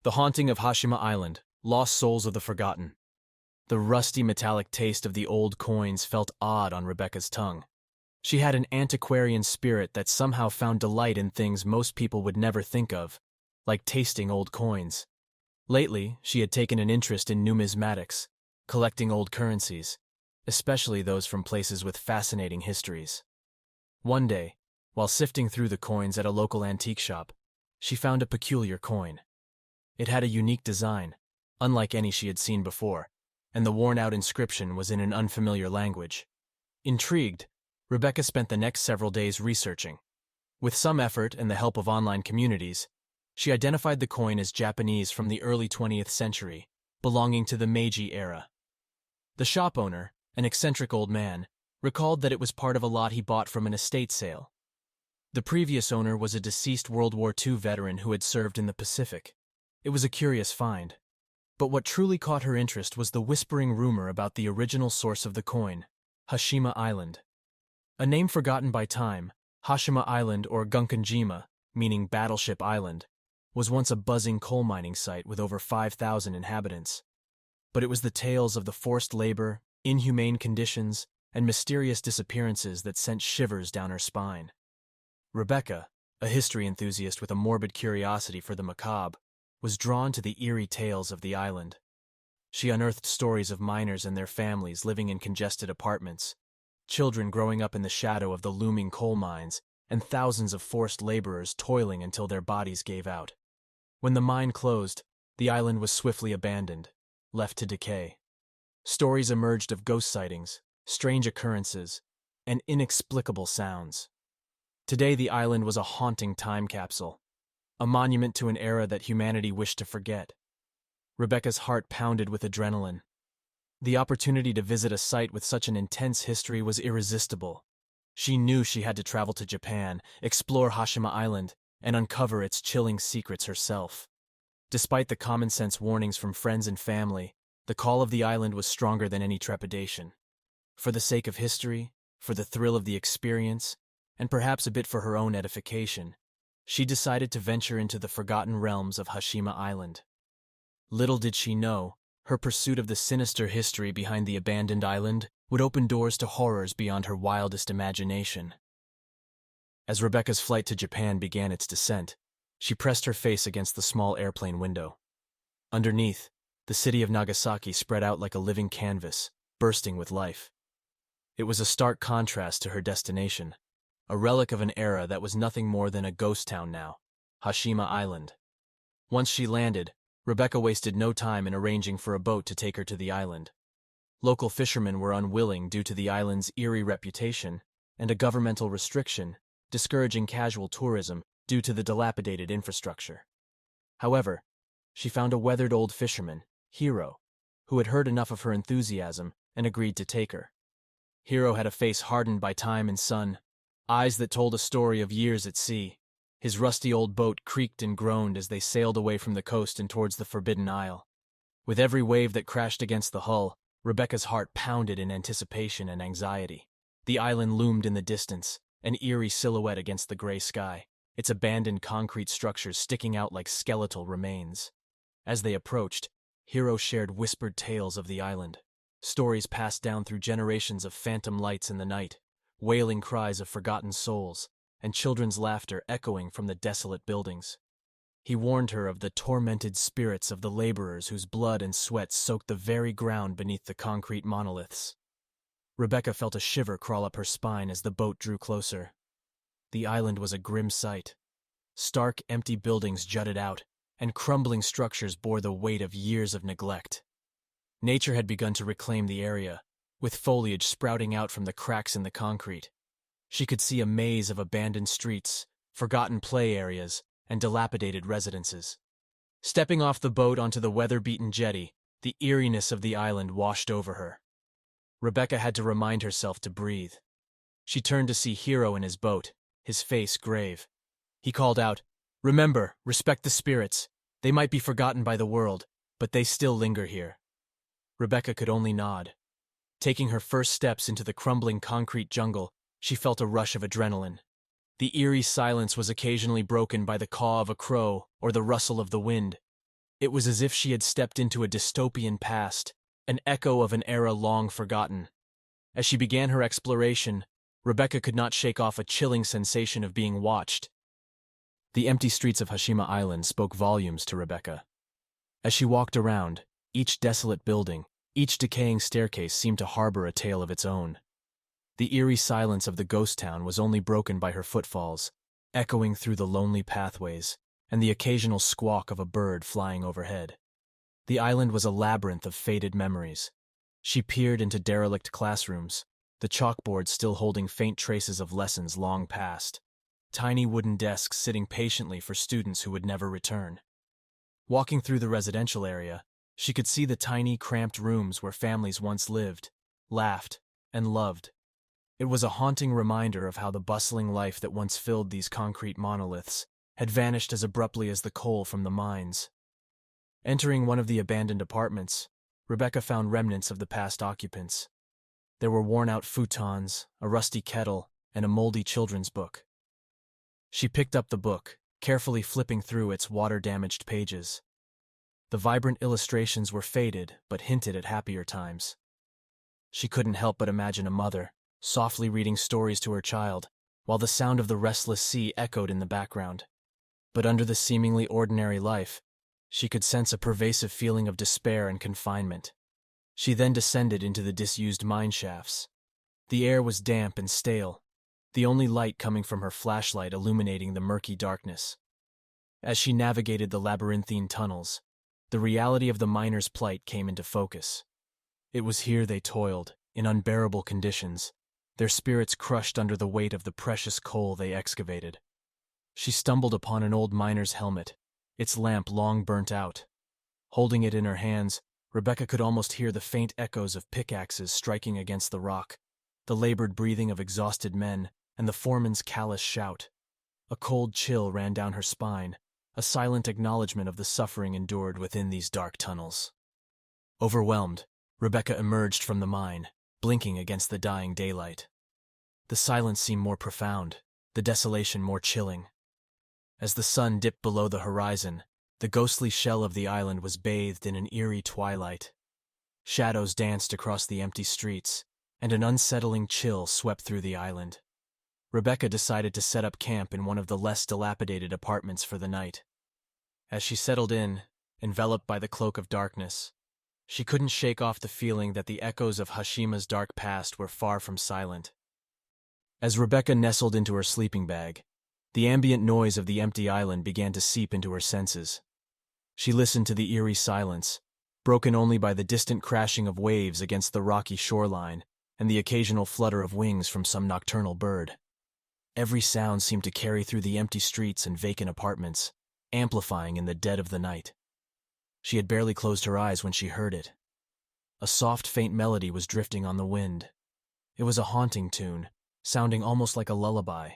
The Haunting of Hashima Island, Lost Souls of the Forgotten. The rusty metallic taste of the old coins felt odd on Rebecca's tongue. She had an antiquarian spirit that somehow found delight in things most people would never think of, like tasting old coins. Lately, she had taken an interest in numismatics, collecting old currencies, especially those from places with fascinating histories. One day, while sifting through the coins at a local antique shop, she found a peculiar coin. It had a unique design, unlike any she had seen before, and the worn-out inscription was in an unfamiliar language. Intrigued, Rebecca spent the next several days researching. With some effort and the help of online communities, she identified the coin as Japanese from the early 20th century, belonging to the Meiji era. The shop owner, an eccentric old man, recalled that it was part of a lot he bought from an estate sale. The previous owner was a deceased World War II veteran who had served in the Pacific. It was a curious find. But what truly caught her interest was the whispering rumor about the original source of the coin, Hashima Island. A name forgotten by time, Hashima Island, or Gunkanjima, meaning Battleship Island, was once a buzzing coal mining site with over 5,000 inhabitants. But it was the tales of the forced labor, inhumane conditions, and mysterious disappearances that sent shivers down her spine. Rebecca, a history enthusiast with a morbid curiosity for the macabre, was drawn to the eerie tales of the island. She unearthed stories of miners and their families living in congested apartments, children growing up in the shadow of the looming coal mines, and thousands of forced laborers toiling until their bodies gave out. When the mine closed, the island was swiftly abandoned, left to decay. Stories emerged of ghost sightings, strange occurrences, and inexplicable sounds. Today the island was a haunting time capsule, a monument to an era that humanity wished to forget. Rebecca's heart pounded with adrenaline. The opportunity to visit a site with such an intense history was irresistible. She knew she had to travel to Japan, explore Hashima Island, and uncover its chilling secrets herself. Despite the common-sense warnings from friends and family, the call of the island was stronger than any trepidation. For the sake of history, for the thrill of the experience, and perhaps a bit for her own edification, she decided to venture into the forgotten realms of Hashima Island. Little did she know, her pursuit of the sinister history behind the abandoned island would open doors to horrors beyond her wildest imagination. As Rebecca's flight to Japan began its descent, she pressed her face against the small airplane window. Underneath, the city of Nagasaki spread out like a living canvas, bursting with life. It was a stark contrast to her destination, a relic of an era that was nothing more than a ghost town now, Hashima Island. Once she landed, Rebecca wasted no time in arranging for a boat to take her to the island. Local fishermen were unwilling due to the island's eerie reputation and a governmental restriction discouraging casual tourism due to the dilapidated infrastructure. However, she found a weathered old fisherman, Hiro, who had heard enough of her enthusiasm and agreed to take her. Hiro had a face hardened by time and sun, eyes that told a story of years at sea. His rusty old boat creaked and groaned as they sailed away from the coast and towards the Forbidden Isle. With every wave that crashed against the hull, Rebecca's heart pounded in anticipation and anxiety. The island loomed in the distance, an eerie silhouette against the gray sky, its abandoned concrete structures sticking out like skeletal remains. As they approached, Hiro shared whispered tales of the island, stories passed down through generations of phantom lights in the night, wailing cries of forgotten souls, and children's laughter echoing from the desolate buildings. He warned her of the tormented spirits of the laborers whose blood and sweat soaked the very ground beneath the concrete monoliths. Rebecca felt a shiver crawl up her spine as the boat drew closer. The island was a grim sight. Stark, empty buildings jutted out, and crumbling structures bore the weight of years of neglect. Nature had begun to reclaim the area, with foliage sprouting out from the cracks in the concrete. She could see a maze of abandoned streets, forgotten play areas, and dilapidated residences. Stepping off the boat onto the weather-beaten jetty, the eeriness of the island washed over her. Rebecca had to remind herself to breathe. She turned to see Hiro in his boat, his face grave. He called out, "Remember, respect the spirits. They might be forgotten by the world, but they still linger here." Rebecca could only nod. Taking her first steps into the crumbling concrete jungle, she felt a rush of adrenaline. The eerie silence was occasionally broken by the caw of a crow or the rustle of the wind. It was as if she had stepped into a dystopian past, an echo of an era long forgotten. As she began her exploration, Rebecca could not shake off a chilling sensation of being watched. The empty streets of Hashima Island spoke volumes to Rebecca. As she walked around, each desolate building, each decaying staircase seemed to harbor a tale of its own. The eerie silence of the ghost town was only broken by her footfalls, echoing through the lonely pathways, and the occasional squawk of a bird flying overhead. The island was a labyrinth of faded memories. She peered into derelict classrooms, the chalkboards still holding faint traces of lessons long past, tiny wooden desks sitting patiently for students who would never return. Walking through the residential area, she could see the tiny, cramped rooms where families once lived, laughed, and loved. It was a haunting reminder of how the bustling life that once filled these concrete monoliths had vanished as abruptly as the coal from the mines. Entering one of the abandoned apartments, Rebecca found remnants of the past occupants. There were worn-out futons, a rusty kettle, and a moldy children's book. She picked up the book, carefully flipping through its water-damaged pages. The vibrant illustrations were faded, but hinted at happier times. She couldn't help but imagine a mother, softly reading stories to her child, while the sound of the restless sea echoed in the background. But under the seemingly ordinary life, she could sense a pervasive feeling of despair and confinement. She then descended into the disused mine shafts. The air was damp and stale, the only light coming from her flashlight illuminating the murky darkness. As she navigated the labyrinthine tunnels, the reality of the miners' plight came into focus. It was here they toiled, in unbearable conditions, their spirits crushed under the weight of the precious coal they excavated. She stumbled upon an old miner's helmet, its lamp long burnt out. Holding it in her hands, Rebecca could almost hear the faint echoes of pickaxes striking against the rock, the labored breathing of exhausted men, and the foreman's callous shout. A cold chill ran down her spine, a silent acknowledgement of the suffering endured within these dark tunnels. Overwhelmed, Rebecca emerged from the mine, blinking against the dying daylight. The silence seemed more profound, the desolation more chilling. As the sun dipped below the horizon, the ghostly shell of the island was bathed in an eerie twilight. Shadows danced across the empty streets, and an unsettling chill swept through the island. Rebecca decided to set up camp in one of the less dilapidated apartments for the night. As she settled in, enveloped by the cloak of darkness, she couldn't shake off the feeling that the echoes of Hashima's dark past were far from silent. As Rebecca nestled into her sleeping bag, the ambient noise of the empty island began to seep into her senses. She listened to the eerie silence, broken only by the distant crashing of waves against the rocky shoreline and the occasional flutter of wings from some nocturnal bird. Every sound seemed to carry through the empty streets and vacant apartments, amplifying in the dead of the night. She had barely closed her eyes when she heard it. A soft, faint melody was drifting on the wind. It was a haunting tune, sounding almost like a lullaby.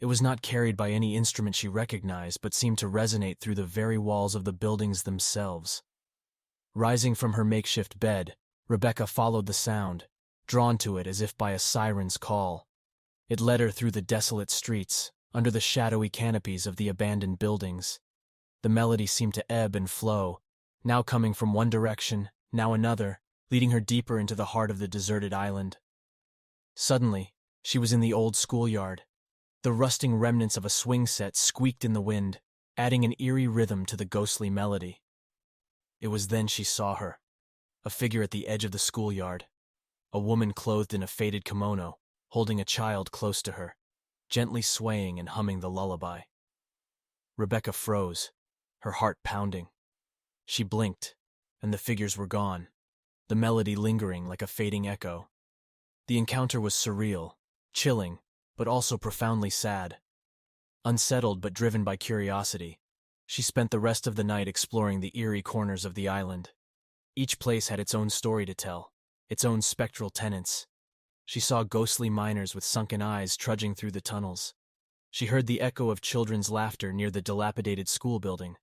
It was not carried by any instrument she recognized, but seemed to resonate through the very walls of the buildings themselves. Rising from her makeshift bed, Rebecca followed the sound, drawn to it as if by a siren's call. It led her through the desolate streets, under the shadowy canopies of the abandoned buildings. The melody seemed to ebb and flow, now coming from one direction, now another, leading her deeper into the heart of the deserted island. Suddenly, she was in the old schoolyard. The rusting remnants of a swing set squeaked in the wind, adding an eerie rhythm to the ghostly melody. It was then she saw her, a figure at the edge of the schoolyard, a woman clothed in a faded kimono, holding a child close to her, gently swaying and humming the lullaby. Rebecca froze, her heart pounding. She blinked, and the figures were gone, the melody lingering like a fading echo. The encounter was surreal, chilling, but also profoundly sad. Unsettled but driven by curiosity, she spent the rest of the night exploring the eerie corners of the island. Each place had its own story to tell, its own spectral tenants. She saw ghostly miners with sunken eyes trudging through the tunnels. She heard the echo of children's laughter near the dilapidated school building,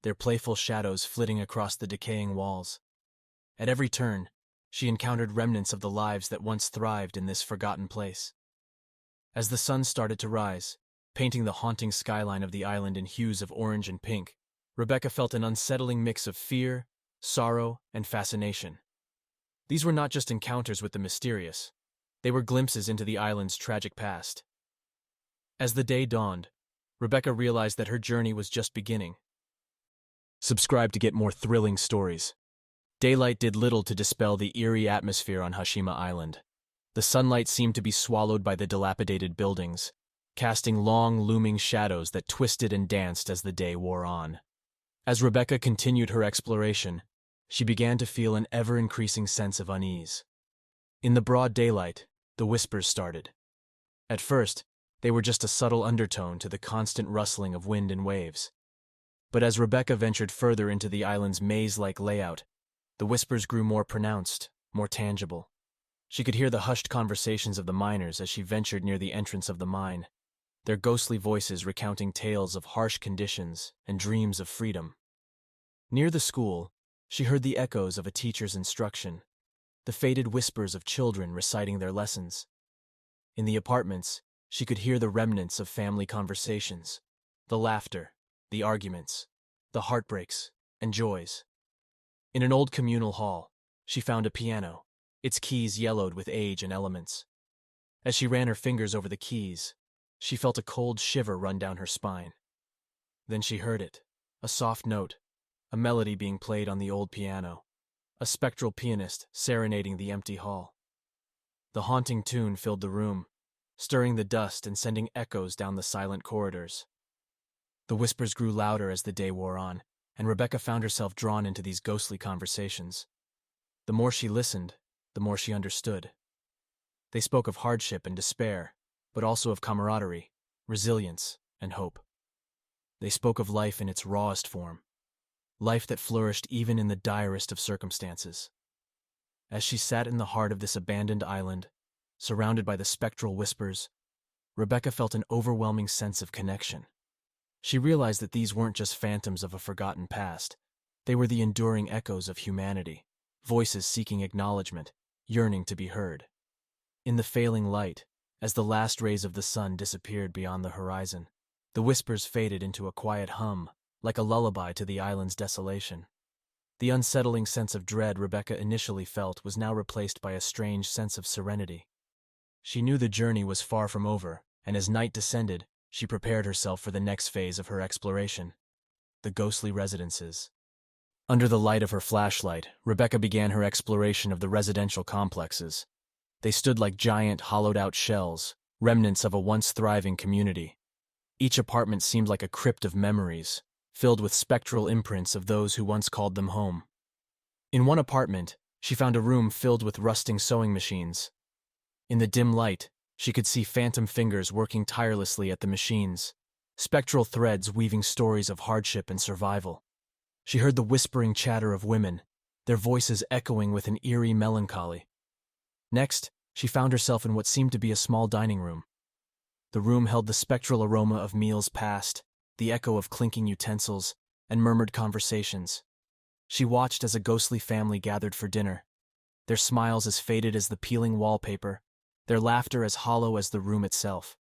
their playful shadows flitting across the decaying walls. At every turn, she encountered remnants of the lives that once thrived in this forgotten place. As the sun started to rise, painting the haunting skyline of the island in hues of orange and pink, Rebecca felt an unsettling mix of fear, sorrow, and fascination. These were not just encounters with the mysterious. They were glimpses into the island's tragic past. As the day dawned, Rebecca realized that her journey was just beginning. Subscribe to get more thrilling stories. Daylight did little to dispel the eerie atmosphere on Hashima Island. The sunlight seemed to be swallowed by the dilapidated buildings, casting long, looming shadows that twisted and danced as the day wore on. As Rebecca continued her exploration, she began to feel an ever-increasing sense of unease. In the broad daylight, the whispers started. At first, they were just a subtle undertone to the constant rustling of wind and waves. But as Rebecca ventured further into the island's maze-like layout, the whispers grew more pronounced, more tangible. She could hear the hushed conversations of the miners as she ventured near the entrance of the mine, their ghostly voices recounting tales of harsh conditions and dreams of freedom. Near the school, she heard the echoes of a teacher's instruction, the faded whispers of children reciting their lessons. In the apartments, she could hear the remnants of family conversations, the laughter, the arguments, the heartbreaks, and joys. In an old communal hall, she found a piano, its keys yellowed with age and elements. As she ran her fingers over the keys, she felt a cold shiver run down her spine. Then she heard it, a soft note, a melody being played on the old piano, a spectral pianist serenading the empty hall. The haunting tune filled the room, stirring the dust and sending echoes down the silent corridors. The whispers grew louder as the day wore on, and Rebecca found herself drawn into these ghostly conversations. The more she listened, the more she understood. They spoke of hardship and despair, but also of camaraderie, resilience, and hope. They spoke of life in its rawest form, life that flourished even in the direst of circumstances. As she sat in the heart of this abandoned island, surrounded by the spectral whispers, Rebecca felt an overwhelming sense of connection. She realized that these weren't just phantoms of a forgotten past. They were the enduring echoes of humanity, voices seeking acknowledgement, yearning to be heard. In the failing light, as the last rays of the sun disappeared beyond the horizon, the whispers faded into a quiet hum, like a lullaby to the island's desolation. The unsettling sense of dread Rebecca initially felt was now replaced by a strange sense of serenity. She knew the journey was far from over, and as night descended, she prepared herself for the next phase of her exploration, the ghostly residences. Under the light of her flashlight, Rebecca began her exploration of the residential complexes. They stood like giant, hollowed-out shells, remnants of a once-thriving community. Each apartment seemed like a crypt of memories, filled with spectral imprints of those who once called them home. In one apartment, she found a room filled with rusting sewing machines. In the dim light, she could see phantom fingers working tirelessly at the machines, spectral threads weaving stories of hardship and survival. She heard the whispering chatter of women, their voices echoing with an eerie melancholy. Next, she found herself in what seemed to be a small dining room. The room held the spectral aroma of meals past, the echo of clinking utensils, and murmured conversations. She watched as a ghostly family gathered for dinner, their smiles as faded as the peeling wallpaper, their laughter as hollow as the room itself.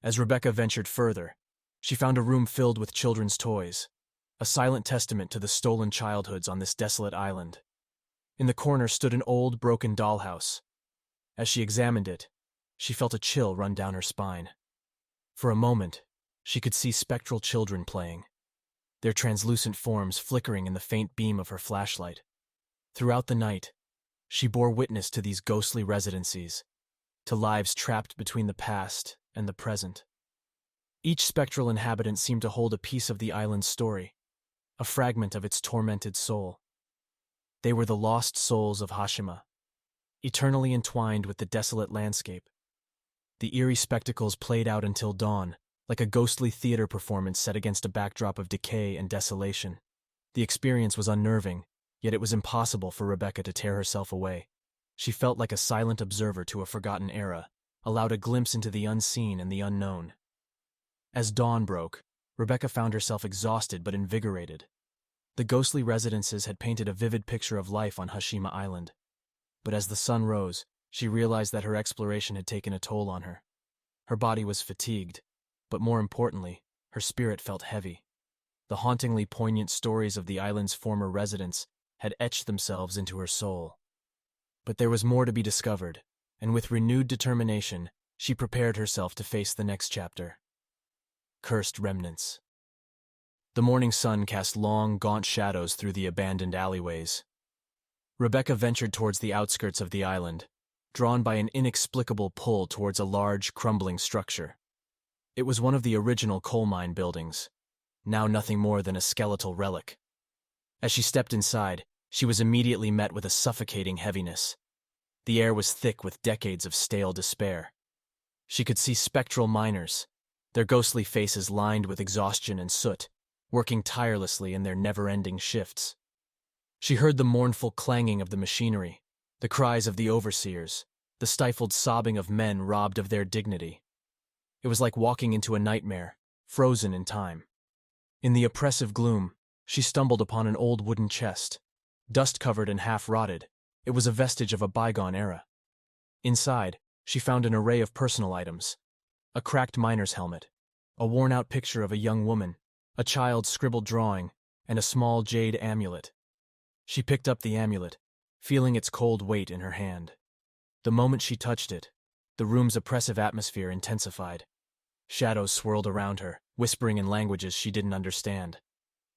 As Rebecca ventured further, she found a room filled with children's toys, a silent testament to the stolen childhoods on this desolate island. In the corner stood an old, broken dollhouse. As she examined it, she felt a chill run down her spine. For a moment, she could see spectral children playing, their translucent forms flickering in the faint beam of her flashlight. Throughout the night, she bore witness to these ghostly residencies, to lives trapped between the past and the present. Each spectral inhabitant seemed to hold a piece of the island's story, a fragment of its tormented soul. They were the lost souls of Hashima, eternally entwined with the desolate landscape. The eerie spectacles played out until dawn, like a ghostly theater performance set against a backdrop of decay and desolation. The experience was unnerving, yet it was impossible for Rebecca to tear herself away. She felt like a silent observer to a forgotten era, allowed a glimpse into the unseen and the unknown. As dawn broke, Rebecca found herself exhausted but invigorated. The ghostly residences had painted a vivid picture of life on Hashima Island. But as the sun rose, she realized that her exploration had taken a toll on her. Her body was fatigued, but more importantly, her spirit felt heavy. The hauntingly poignant stories of the island's former residents had etched themselves into her soul. But there was more to be discovered, and with renewed determination, she prepared herself to face the next chapter. Cursed remnants. The morning sun cast long, gaunt shadows through the abandoned alleyways. Rebecca ventured towards the outskirts of the island, drawn by an inexplicable pull towards a large, crumbling structure. It was one of the original coal mine buildings, now nothing more than a skeletal relic. As she stepped inside, she was immediately met with a suffocating heaviness. The air was thick with decades of stale despair. She could see spectral miners, their ghostly faces lined with exhaustion and soot, working tirelessly in their never-ending shifts. She heard the mournful clanging of the machinery, the cries of the overseers, the stifled sobbing of men robbed of their dignity. It was like walking into a nightmare, frozen in time. In the oppressive gloom, she stumbled upon an old wooden chest. Dust-covered and half-rotted, it was a vestige of a bygone era. Inside, she found an array of personal items: a cracked miner's helmet, a worn-out picture of a young woman, a child's scribbled drawing, and a small jade amulet. She picked up the amulet, feeling its cold weight in her hand. The moment she touched it, the room's oppressive atmosphere intensified. Shadows swirled around her, whispering in languages she didn't understand.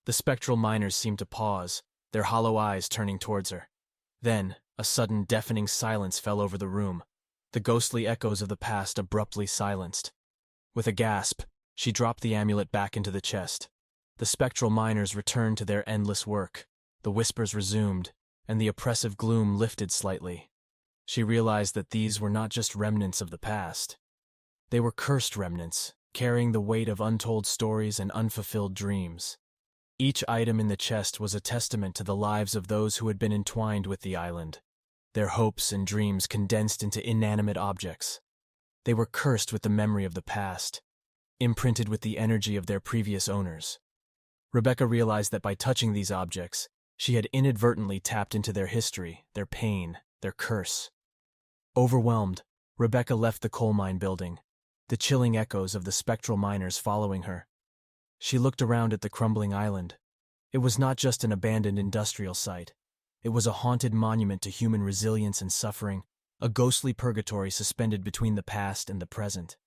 The spectral miners seemed to pause, their hollow eyes turning towards her. Then, a sudden deafening silence fell over the room, the ghostly echoes of the past abruptly silenced. With a gasp, she dropped the amulet back into the chest. The spectral miners returned to their endless work. The whispers resumed, and the oppressive gloom lifted slightly. She realized that these were not just remnants of the past. They were cursed remnants, carrying the weight of untold stories and unfulfilled dreams. Each item in the chest was a testament to the lives of those who had been entwined with the island, their hopes and dreams condensed into inanimate objects. They were cursed with the memory of the past, imprinted with the energy of their previous owners. Rebecca realized that by touching these objects, she had inadvertently tapped into their history, their pain, their curse. Overwhelmed, Rebecca left the coal mine building, the chilling echoes of the spectral miners following her. She looked around at the crumbling island. It was not just an abandoned industrial site. It was a haunted monument to human resilience and suffering, a ghostly purgatory suspended between the past and the present.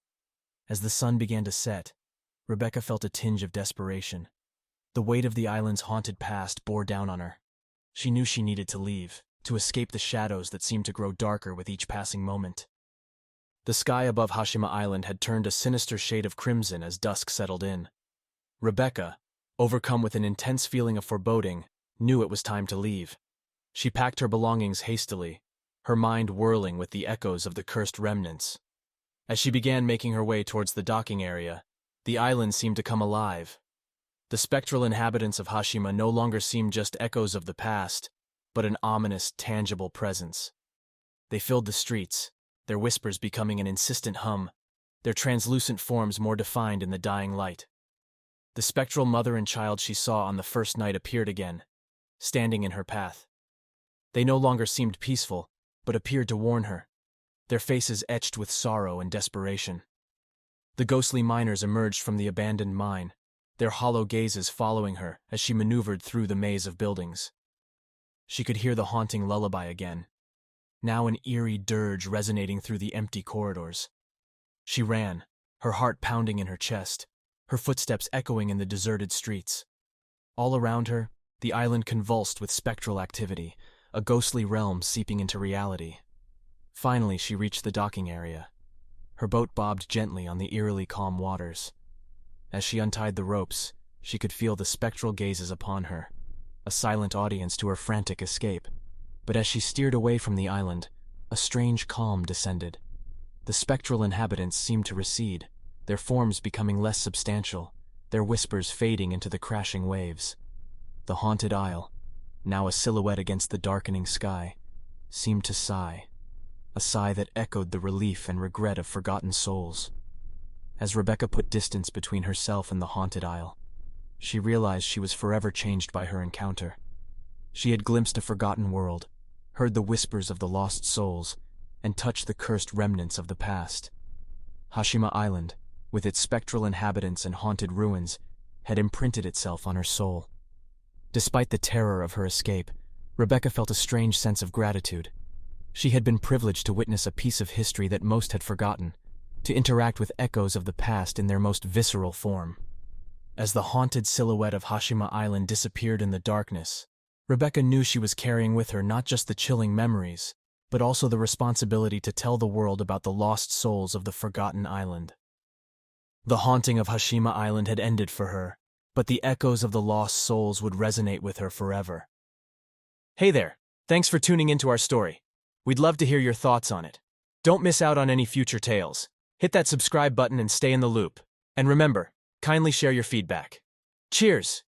As the sun began to set, Rebecca felt a tinge of desperation. The weight of the island's haunted past bore down on her. She knew she needed to leave, to escape the shadows that seemed to grow darker with each passing moment. The sky above Hashima Island had turned a sinister shade of crimson as dusk settled in. Rebecca, overcome with an intense feeling of foreboding, knew it was time to leave. She packed her belongings hastily, her mind whirling with the echoes of the cursed remnants. As she began making her way towards the docking area, the island seemed to come alive. The spectral inhabitants of Hashima no longer seemed just echoes of the past, but an ominous, tangible presence. They filled the streets, their whispers becoming an insistent hum, their translucent forms more defined in the dying light. The spectral mother and child she saw on the first night appeared again, standing in her path. They no longer seemed peaceful, but appeared to warn her, their faces etched with sorrow and desperation. The ghostly miners emerged from the abandoned mine, their hollow gazes following her as she maneuvered through the maze of buildings. She could hear the haunting lullaby again, now an eerie dirge resonating through the empty corridors. She ran, her heart pounding in her chest, her footsteps echoing in the deserted streets. All around her, the island convulsed with spectral activity, a ghostly realm seeping into reality. Finally, she reached the docking area. Her boat bobbed gently on the eerily calm waters. As she untied the ropes, she could feel the spectral gazes upon her, a silent audience to her frantic escape. But as she steered away from the island, a strange calm descended. The spectral inhabitants seemed to recede, their forms becoming less substantial, their whispers fading into the crashing waves. The haunted isle, now a silhouette against the darkening sky, seemed to sigh, a sigh that echoed the relief and regret of forgotten souls. As Rebecca put distance between herself and the haunted isle, she realized she was forever changed by her encounter. She had glimpsed a forgotten world, heard the whispers of the lost souls, and touched the cursed remnants of the past. Hashima Island, with its spectral inhabitants and haunted ruins, had imprinted itself on her soul. Despite the terror of her escape, Rebecca felt a strange sense of gratitude. She had been privileged to witness a piece of history that most had forgotten, to interact with echoes of the past in their most visceral form. As the haunted silhouette of Hashima Island disappeared in the darkness, Rebecca knew she was carrying with her not just the chilling memories, but also the responsibility to tell the world about the lost souls of the forgotten island. The haunting of Hashima Island had ended for her, but the echoes of the lost souls would resonate with her forever. Hey there, thanks for tuning into our story. We'd love to hear your thoughts on it. Don't miss out on any future tales. Hit that subscribe button and stay in the loop. And remember, kindly share your feedback. Cheers!